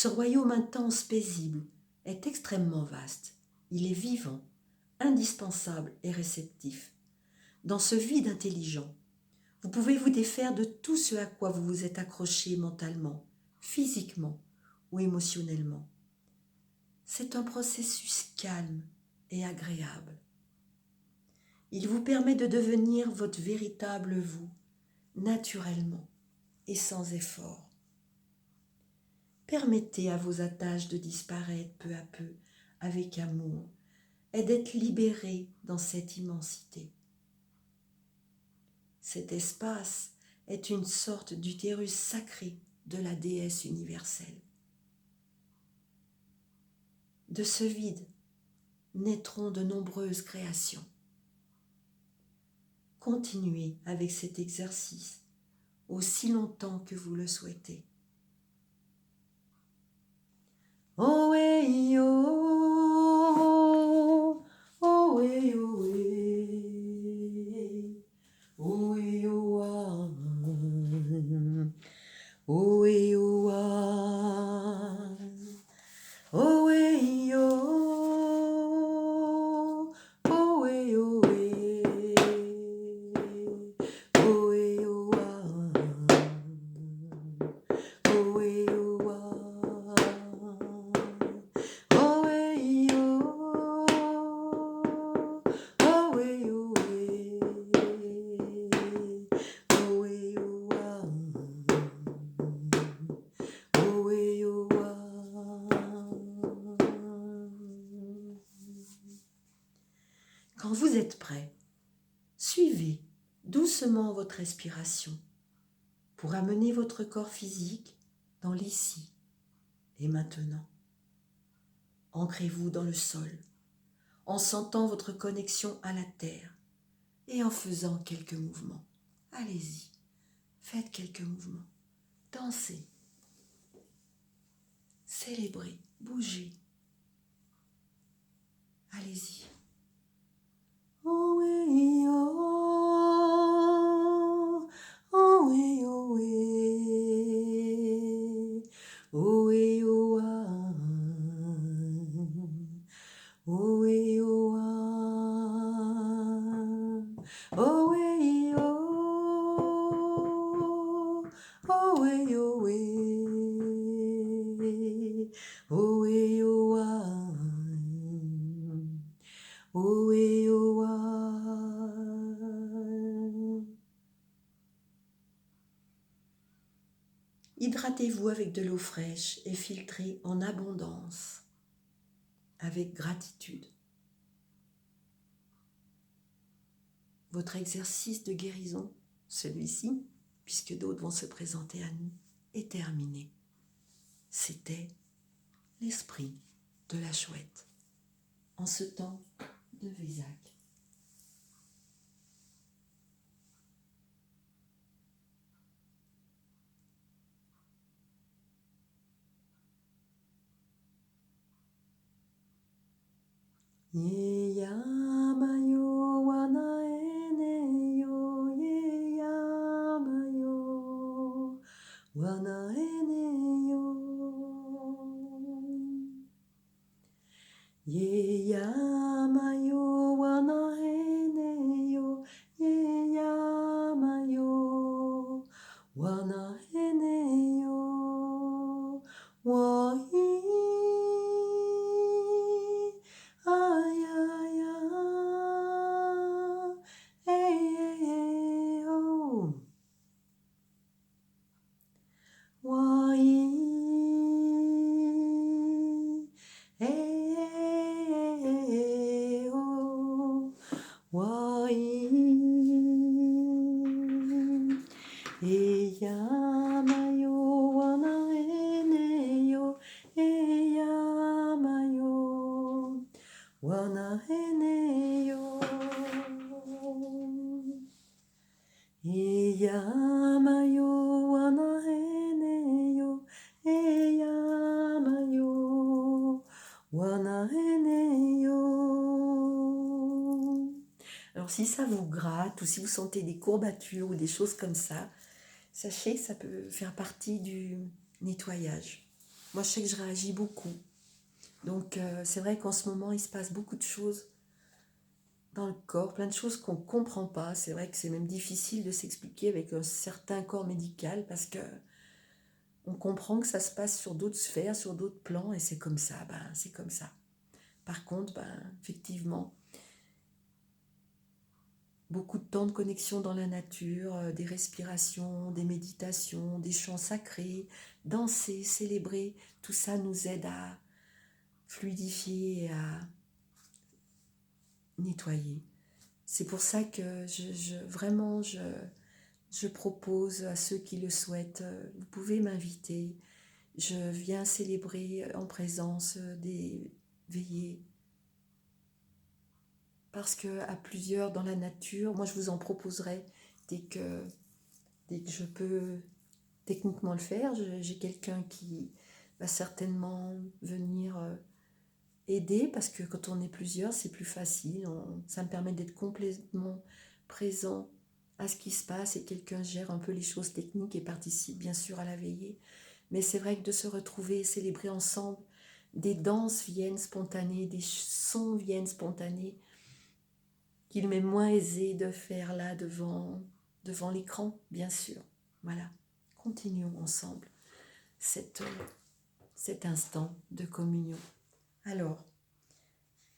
Ce royaume intense, paisible, est extrêmement vaste. Il est vivant, indispensable et réceptif. Dans ce vide intelligent, vous pouvez vous défaire de tout ce à quoi vous vous êtes accroché mentalement, physiquement ou émotionnellement. C'est un processus calme et agréable. Il vous permet de devenir votre véritable vous, naturellement et sans effort. Permettez à vos attaches de disparaître peu à peu avec amour et d'être libérés dans cette immensité. Cet espace est une sorte d'utérus sacré de la déesse universelle. De ce vide naîtront de nombreuses créations. Continuez avec cet exercice aussi longtemps que vous le souhaitez. Oh hey oh, oh hey oh hey, oh hey oh ah, oh hey oh ah, oh hey oh, oh hey oh hey, oh hey oh ah, oh hey oh ah. Quand vous êtes prêt, suivez doucement votre respiration pour amener votre corps physique dans l'ici et maintenant. Ancrez-vous dans le sol en sentant votre connexion à la terre et en faisant quelques mouvements. Allez-y, faites quelques mouvements. Dansez, célébrez, bougez. Allez-y. Oh oui, oh, oh oui, oh oui, oh oui, oh ah, oh oui, oh ah, oh oui, oh, oh oui, oh oui, oh oui, oh ah, oh oui, oh ah. Hydratez-vous avec de l'eau fraîche et filtrée en abondance, avec gratitude. Votre exercice de guérison, celui-ci, puisque d'autres vont se présenter à nous, est terminé. C'était l'esprit de la chouette en ce temps de Vésac. Ye yamayo wanaene yo, ye yamayo wanaene yo, ye yamayo wanaene yo, ye yamayo wanaene yo, wa ay, ay, ay, hey, oh. Why, hey, oh. Why, eyamayo wanaene yo, eyamayo wanaene yo, eyamayo wanaene yo, eyamayo wanaene yo. Alors si ça vous gratte ou si vous sentez des courbatures ou des choses comme ça, sachez que ça peut faire partie du nettoyage. Moi, je sais que je réagis beaucoup. Donc, c'est vrai qu'en ce moment, il se passe beaucoup de choses dans le corps, plein de choses qu'on ne comprend pas. C'est vrai que c'est même difficile de s'expliquer avec un certain corps médical parce que on comprend que ça se passe sur d'autres sphères, sur d'autres plans, et c'est comme ça, c'est comme ça. Par contre, effectivement, beaucoup de temps de connexion dans la nature, des respirations, des méditations, des chants sacrés, danser, célébrer, tout ça nous aide à fluidifier et à nettoyer. C'est pour ça que vraiment, je propose à ceux qui le souhaitent, vous pouvez m'inviter. Je viens célébrer en présence des veillées. Parce qu'à plusieurs dans la nature, moi je vous en proposerai dès que je peux techniquement le faire. J'ai quelqu'un qui va certainement venir aider parce que quand on est plusieurs, c'est plus facile. Ça me permet d'être complètement présent à ce qui se passe et quelqu'un gère un peu les choses techniques et participe bien sûr à la veillée. Mais c'est vrai que de se retrouver et célébrer ensemble, des danses viennent spontanées, des sons viennent spontanés, qu'il m'est moins aisé de faire là devant l'écran, bien sûr. Voilà, continuons ensemble cet instant de communion. Alors,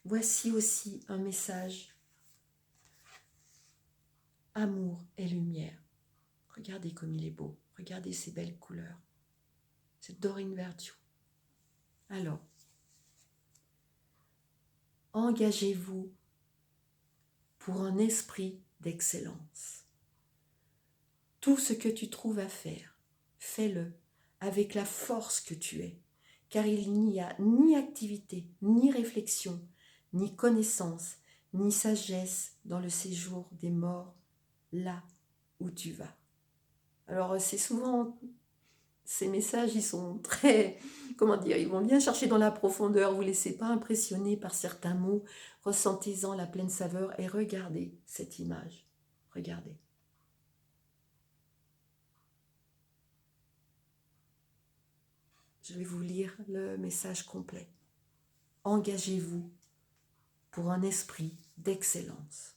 voici aussi un message. Amour et lumière. Regardez comme il est beau. Regardez ces belles couleurs. C'est Dorine Verdiou. Alors, engagez-vous pour un esprit d'excellence. Tout ce que tu trouves à faire, fais-le avec la force que tu es, car il n'y a ni activité, ni réflexion, ni connaissance, ni sagesse dans le séjour des morts, là où tu vas. Alors c'est souvent, ces messages, ils sont très, ils vont bien chercher dans la profondeur, vous ne laissez pas impressionner par certains mots, ressentez-en la pleine saveur et regardez cette image, regardez. Je vais vous lire le message complet. Engagez-vous pour un esprit d'excellence.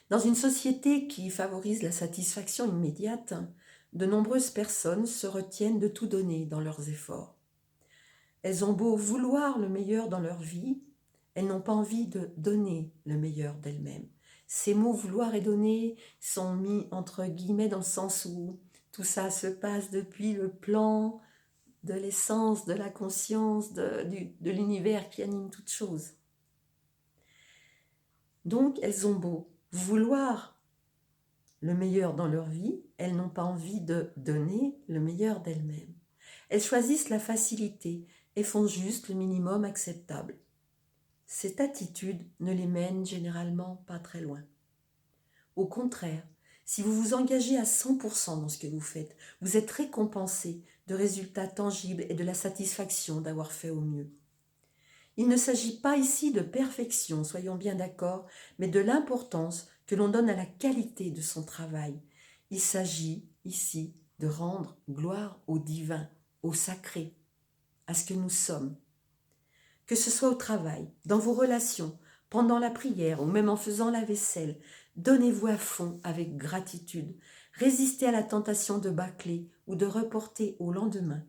Dans une société qui favorise la satisfaction immédiate, de nombreuses personnes se retiennent de tout donner dans leurs efforts. Elles ont beau vouloir le meilleur dans leur vie, elles n'ont pas envie de donner le meilleur d'elles-mêmes. Ces mots vouloir et donner sont mis entre guillemets dans le sens où tout ça se passe depuis le plan de l'essence, de la conscience, de l'univers qui anime toute chose. Donc, elles ont beau vouloir le meilleur dans leur vie, elles n'ont pas envie de donner le meilleur d'elles-mêmes. Elles choisissent la facilité et font juste le minimum acceptable. Cette attitude ne les mène généralement pas très loin. Au contraire, si vous vous engagez à 100% dans ce que vous faites, vous êtes récompensé de résultats tangibles et de la satisfaction d'avoir fait au mieux. Il ne s'agit pas ici de perfection, soyons bien d'accord, mais de l'importance que l'on donne à la qualité de son travail. Il s'agit ici de rendre gloire au divin, au sacré, à ce que nous sommes. Que ce soit au travail, dans vos relations, pendant la prière ou même en faisant la vaisselle, donnez-vous à fond avec gratitude. Résistez à la tentation de bâcler ou de reporter au lendemain.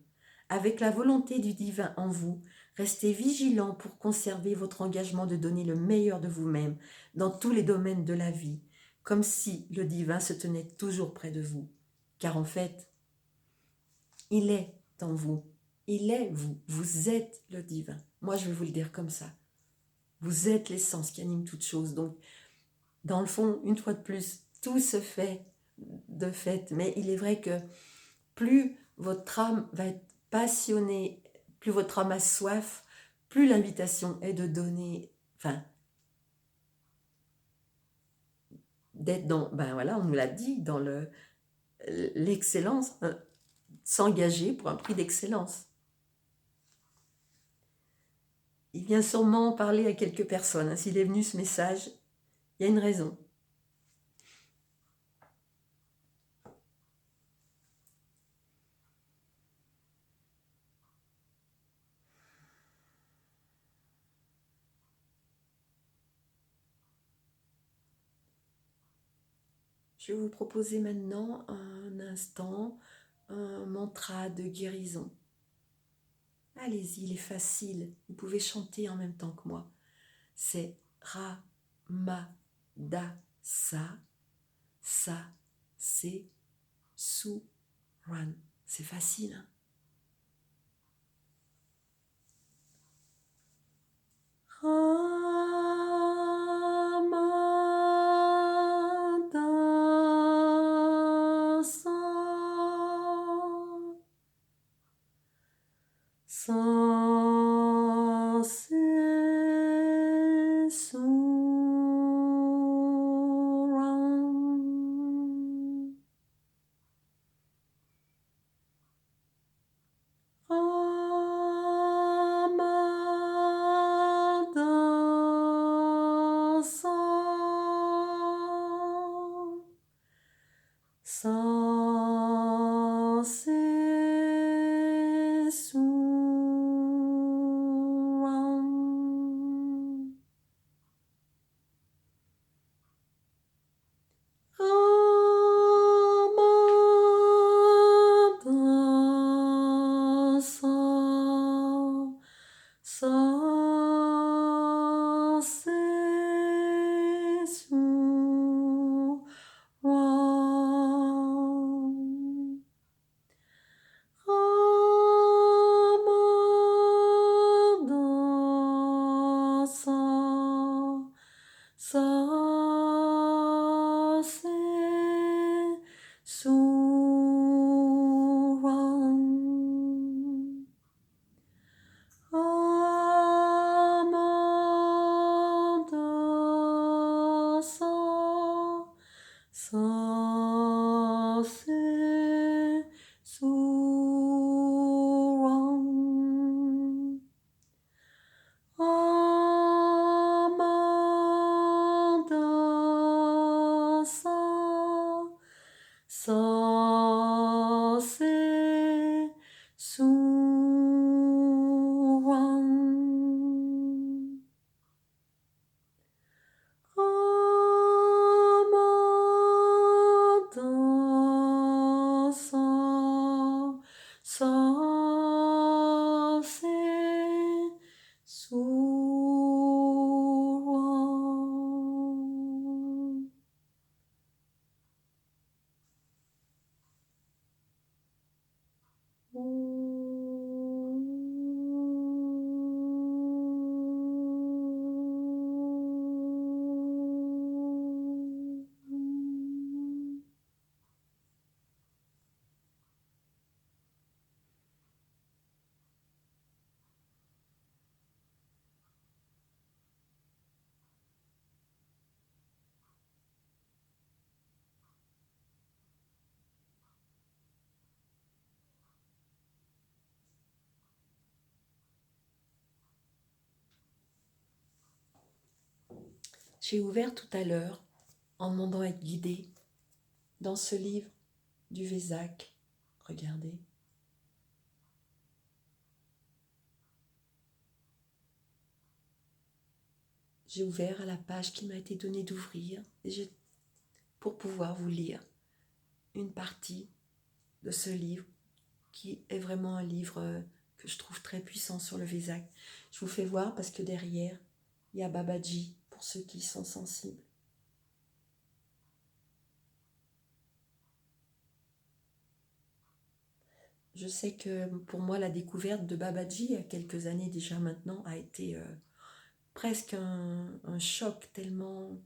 Avec la volonté du divin en vous, restez vigilant pour conserver votre engagement de donner le meilleur de vous-même dans tous les domaines de la vie, comme si le divin se tenait toujours près de vous. Car en fait, il est en vous. Il est vous. Vous êtes le divin. Moi, je vais vous le dire comme ça. Vous êtes l'essence qui anime toute chose. Donc, dans le fond, une fois de plus, tout se fait de fait. Mais il est vrai que plus votre âme va être passionnée, plus votre âme a soif, plus l'invitation est de donner, d'être dans, on nous l'a dit, dans l'excellence, s'engager pour un prix d'excellence. Il vient sûrement parler à quelques personnes. S'il est venu ce message, il y a une raison. Je vais vous proposer maintenant un instant, un mantra de guérison. Allez-y, il est facile. Vous pouvez chanter en même temps que moi. C'est Ra, Ma, Da, Sa, Se, Su, Ran. C'est facile, hein? J'ai ouvert tout à l'heure en demandant à être guidée dans ce livre du Vézac. Regardez. J'ai ouvert à la page qui m'a été donnée d'ouvrir pour pouvoir vous lire une partie de ce livre qui est vraiment un livre que je trouve très puissant sur le Vézac. Je vous fais voir parce que derrière, il y a Babaji pour ceux qui sont sensibles. Je sais que pour moi, la découverte de Babaji, il y a quelques années déjà maintenant, a été presque un choc, tellement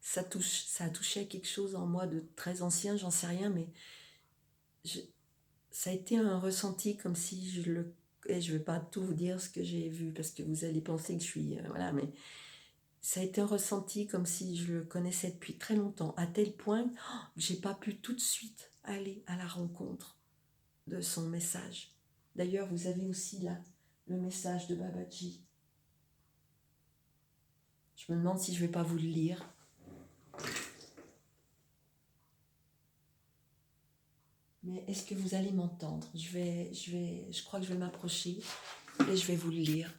ça a touché à quelque chose en moi de très ancien, j'en sais rien, mais ça a été un ressenti comme si et je ne vais pas tout vous dire ce que j'ai vu, parce que vous allez penser que je suis... voilà, mais ça a été un ressenti comme si je le connaissais depuis très longtemps, à tel point que je n'ai pas pu tout de suite aller à la rencontre de son message. D'ailleurs, vous avez aussi là le message de Babaji. Je me demande si je ne vais pas vous le lire. Mais est-ce que vous allez m'entendre ? Je crois que je vais m'approcher et je vais vous le lire.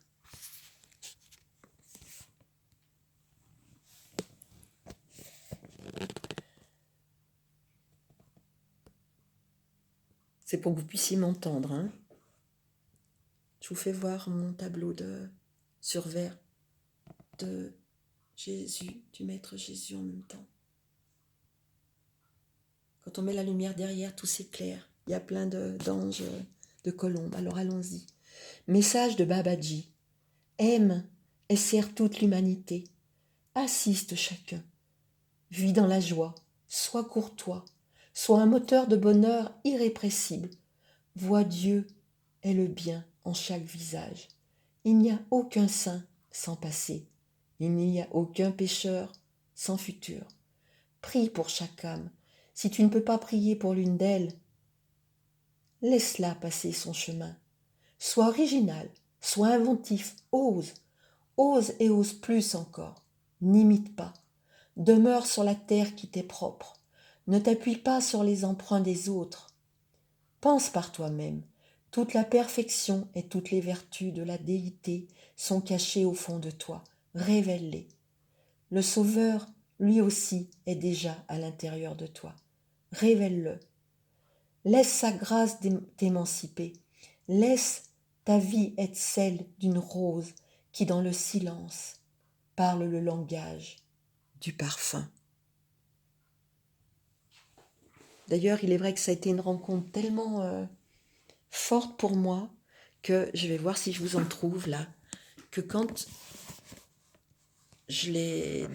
C'est pour que vous puissiez m'entendre, hein. Je vous fais voir mon tableau sur verre de Jésus, du Maître Jésus en même temps. Quand on met la lumière derrière, tout s'éclaire. Il y a plein d'anges, de colombes. Alors allons-y. Message de Babaji. Aime et sers toute l'humanité. Assiste chacun. Vis dans la joie. Sois courtois. Sois un moteur de bonheur irrépressible. Vois Dieu et le bien en chaque visage. Il n'y a aucun saint sans passé. Il n'y a aucun pécheur sans futur. Prie pour chaque âme. Si tu ne peux pas prier pour l'une d'elles, laisse-la passer son chemin. Sois original, sois inventif, ose et ose plus encore. N'imite pas. Demeure sur la terre qui t'est propre. Ne t'appuie pas sur les emprunts des autres. Pense par toi-même. Toute la perfection et toutes les vertus de la déité sont cachées au fond de toi. Révèle-les. Le Sauveur, lui aussi, est déjà à l'intérieur de toi. Révèle-le. Laisse sa grâce t'émanciper. Laisse ta vie être celle d'une rose qui, dans le silence, parle le langage du parfum. D'ailleurs, il est vrai que ça a été une rencontre tellement forte pour moi que je vais voir si je vous en trouve là, que quand je l'ai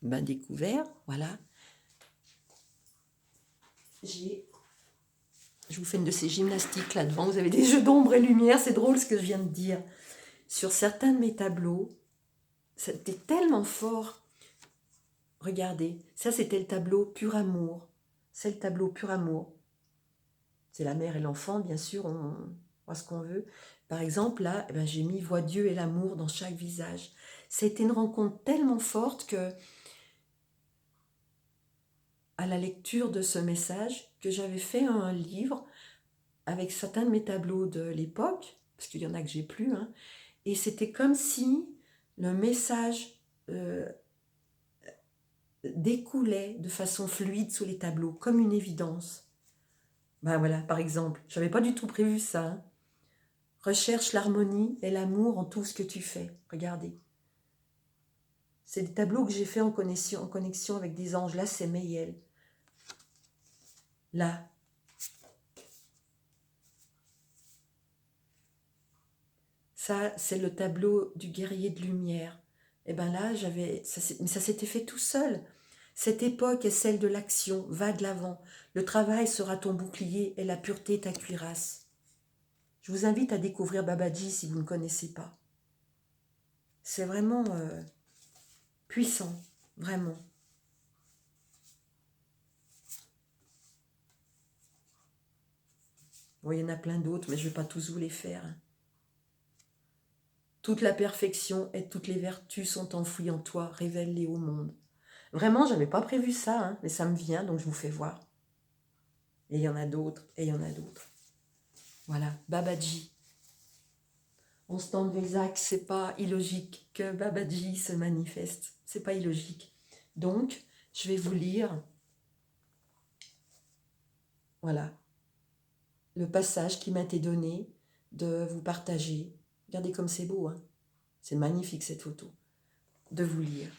découvert, voilà, je vous fais une de ces gymnastiques là devant, vous avez des jeux d'ombre et lumière, c'est drôle ce que je viens de dire. Sur certains de mes tableaux, c'était tellement fort. Regardez, ça c'était le tableau Pur Amour. C'est le tableau Pur Amour. C'est la mère et l'enfant, bien sûr, on voit ce qu'on veut. Par exemple, là, j'ai mis Vois Dieu et l'amour dans chaque visage. C'était une rencontre tellement forte que, à la lecture de ce message, que j'avais fait un livre avec certains de mes tableaux de l'époque, parce qu'il y en a que j'ai plus, hein, et c'était comme si le message découlait de façon fluide sous les tableaux, comme une évidence. Ben voilà, par exemple, je n'avais pas du tout prévu ça. Hein. Recherche l'harmonie et l'amour en tout ce que tu fais. Regardez. C'est des tableaux que j'ai fait en connexion avec des anges. Là, c'est Mayel. Là. Ça, c'est le tableau du guerrier de lumière. Et bien là, mais ça s'était fait tout seul. Cette époque est celle de l'action. Va de l'avant. Le travail sera ton bouclier et la pureté ta cuirasse. Je vous invite à découvrir Babaji si vous ne connaissez pas. C'est vraiment puissant, vraiment. Bon, il y en a plein d'autres, mais je ne vais pas tous vous les faire. Hein. Toute la perfection et toutes les vertus sont enfouies en toi, révèle-les au monde. Vraiment, je n'avais pas prévu ça, hein, mais ça me vient, donc je vous fais voir. Et il y en a d'autres, et il y en a d'autres. Voilà, Babaji. On se tend des axes, c'est pas illogique que Babaji se manifeste. C'est pas illogique. Donc, je vais vous lire, voilà, le passage qui m'a été donné de vous partager. Regardez comme c'est beau, hein. C'est magnifique cette photo. De vous lire.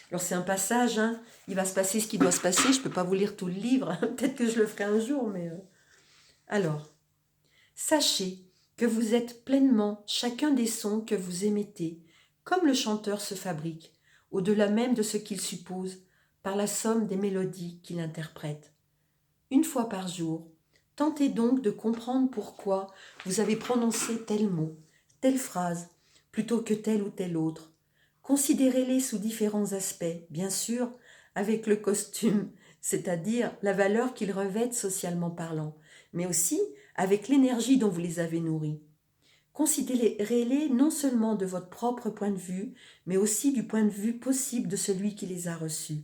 Alors c'est un passage, hein. Il va se passer ce qui doit se passer. Je ne peux pas vous lire tout le livre. Peut-être que je le ferai un jour, mais... Alors, sachez que vous êtes pleinement chacun des sons que vous émettez, comme le chanteur se fabrique, au-delà même de ce qu'il suppose, par la somme des mélodies qu'il interprète. Une fois par jour, tentez donc de comprendre pourquoi vous avez prononcé tel mot, telle phrase, plutôt que tel ou tel autre. Considérez-les sous différents aspects, bien sûr, avec le costume, c'est-à-dire la valeur qu'ils revêtent socialement parlant, mais aussi avec l'énergie dont vous les avez nourris. Considérez-les non seulement de votre propre point de vue, mais aussi du point de vue possible de celui qui les a reçus.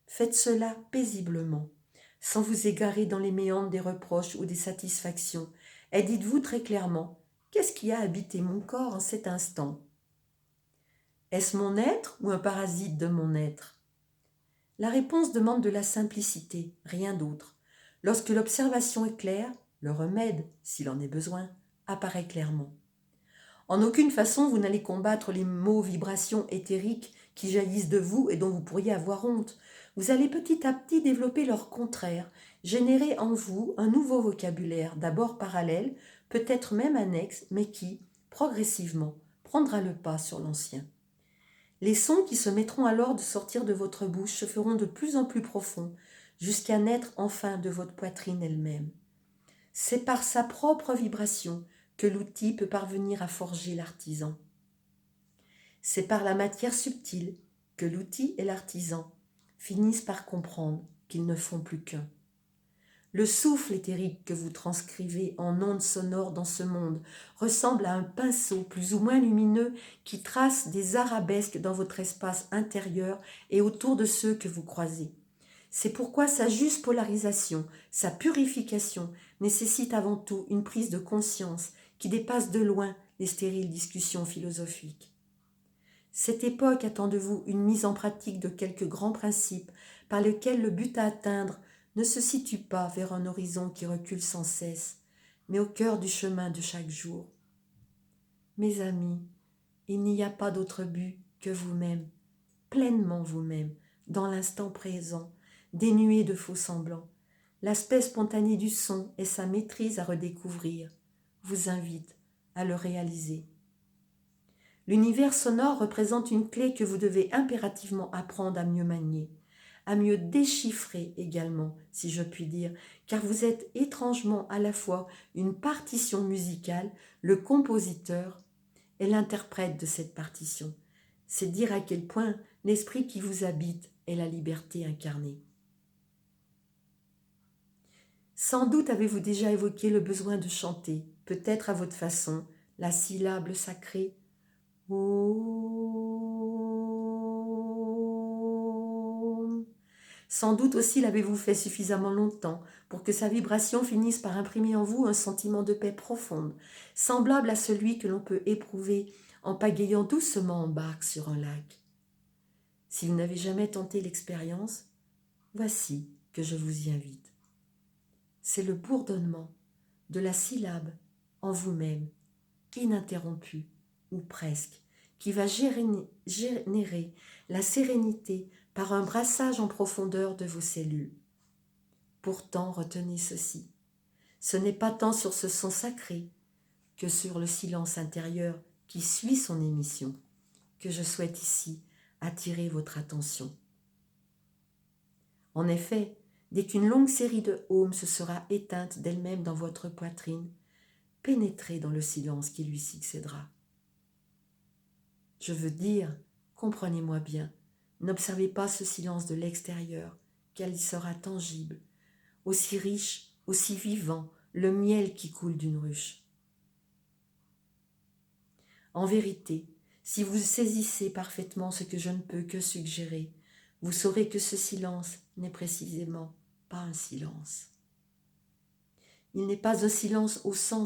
Faites cela paisiblement, sans vous égarer dans les méandres des reproches ou des satisfactions, et dites-vous très clairement, qu'est-ce qui a habité mon corps en cet instant ? Est-ce mon être ou un parasite de mon être ? La réponse demande de la simplicité, rien d'autre. Lorsque l'observation est claire, le remède, s'il en est besoin, apparaît clairement. En aucune façon vous n'allez combattre les mots vibrations éthériques qui jaillissent de vous et dont vous pourriez avoir honte. Vous allez petit à petit développer leur contraire, générer en vous un nouveau vocabulaire, d'abord parallèle, peut-être même annexe, mais qui, progressivement, prendra le pas sur l'ancien. Les sons qui se mettront alors de sortir de votre bouche se feront de plus en plus profonds, jusqu'à naître enfin de votre poitrine elle-même. C'est par sa propre vibration que l'outil peut parvenir à forger l'artisan. C'est par la matière subtile que l'outil et l'artisan finissent par comprendre qu'ils ne font plus qu'un. Le souffle éthérique que vous transcrivez en ondes sonores dans ce monde ressemble à un pinceau plus ou moins lumineux qui trace des arabesques dans votre espace intérieur et autour de ceux que vous croisez. C'est pourquoi sa juste polarisation, sa purification nécessite avant tout une prise de conscience qui dépasse de loin les stériles discussions philosophiques. Cette époque attend de vous une mise en pratique de quelques grands principes par lesquels le but à atteindre ne se situe pas vers un horizon qui recule sans cesse, mais au cœur du chemin de chaque jour. Mes amis, il n'y a pas d'autre but que vous-même, pleinement vous-même, dans l'instant présent, dénué de faux semblants. L'aspect spontané du son et sa maîtrise à redécouvrir vous invitent à le réaliser. L'univers sonore représente une clé que vous devez impérativement apprendre à mieux manier, à mieux déchiffrer également, si je puis dire, car vous êtes étrangement à la fois une partition musicale, le compositeur et l'interprète de cette partition. C'est dire à quel point l'esprit qui vous habite est la liberté incarnée. Sans doute avez-vous déjà évoqué le besoin de chanter, peut-être à votre façon, la syllabe sacrée Om. Sans doute aussi l'avez-vous fait suffisamment longtemps pour que sa vibration finisse par imprimer en vous un sentiment de paix profonde, semblable à celui que l'on peut éprouver en pagayant doucement en barque sur un lac. Si vous n'avez jamais tenté l'expérience, voici que je vous y invite. C'est le bourdonnement de la syllabe en vous-même, ininterrompu ou presque, qui va générer la sérénité par un brassage en profondeur de vos cellules. Pourtant, retenez ceci, ce n'est pas tant sur ce son sacré que sur le silence intérieur qui suit son émission que je souhaite ici attirer votre attention. En effet, dès qu'une longue série de ohms se sera éteinte d'elle-même dans votre poitrine, pénétrez dans le silence qui lui succédera. Je veux dire, comprenez-moi bien, n'observez pas ce silence de l'extérieur, car il sera tangible, aussi riche, aussi vivant, le miel qui coule d'une ruche. En vérité, si vous saisissez parfaitement ce que je ne peux que suggérer, vous saurez que ce silence n'est précisément pas un silence. Il n'est pas un silence au sens